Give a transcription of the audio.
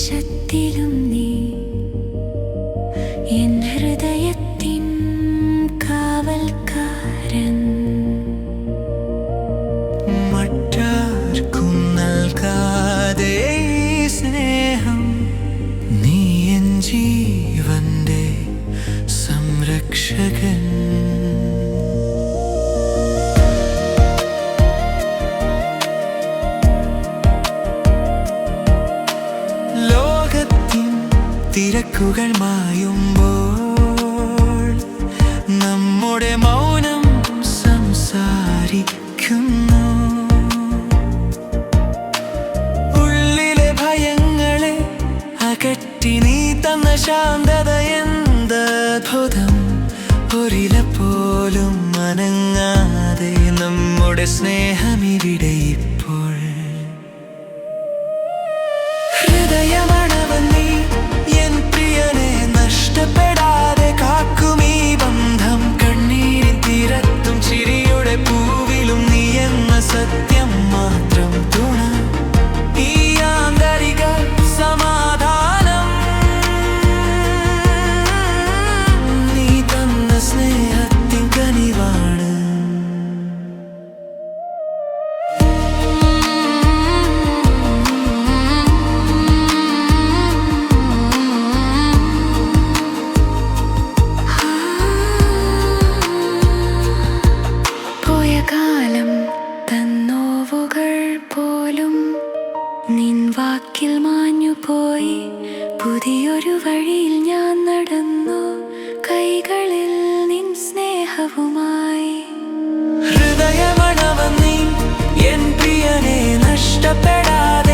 നെഞ്ചത്തിലും നീ എൻ ഹൃദയത്തിൻ കാവൽക്കാരൻ. മറ്റാർക്കും നൽകാതെ സ്നേഹം നീ എൻ ജീവന്റെ സംരക്ഷകൻ. തിരക്കുകൾ മായുമ്പോൾ നമ്മുടെ മൗനം സംസാരിക്കുന്നു. ഉള്ളിലെ ഭയങ്ങളെ അകറ്റി നീ തന്ന ശാന്തത എന്തദ്ഭുതം. ഒരില പോലും അനങ്ങാതെ നമ്മുടെ സ്നേഹമിവിടെ ഇപ്പോൾ. ഹൃദയമണവൻ നീ എൻ പ്രിയനെ നഷ്ടപ്പെടാതെ കാക്കും ഈ ബന്ധം. കണ്ണീരിൻ തീരത്തും ചിരിയുടെ പൂവിലും നീ എന്ന സത്യം മാത്രം തുണ. ഈ ആന്തരിക സമാധാനം നീ തന്ന സ്നേഹത്തിൻ കനിവാണ്. കാലം തന്നോവുകൾ പോലും നിൻ വാക്കിൽ മാഞ്ഞുപോയി. പുതിയൊരു വഴിയിൽ ഞാൻ നടന്നു, കൈകളിൽ നിൻ സ്നേഹവുമായി. ഹൃദയമണവൻ നീ എൻ പ്രിയനെ നഷ്ടപ്പെടാതെ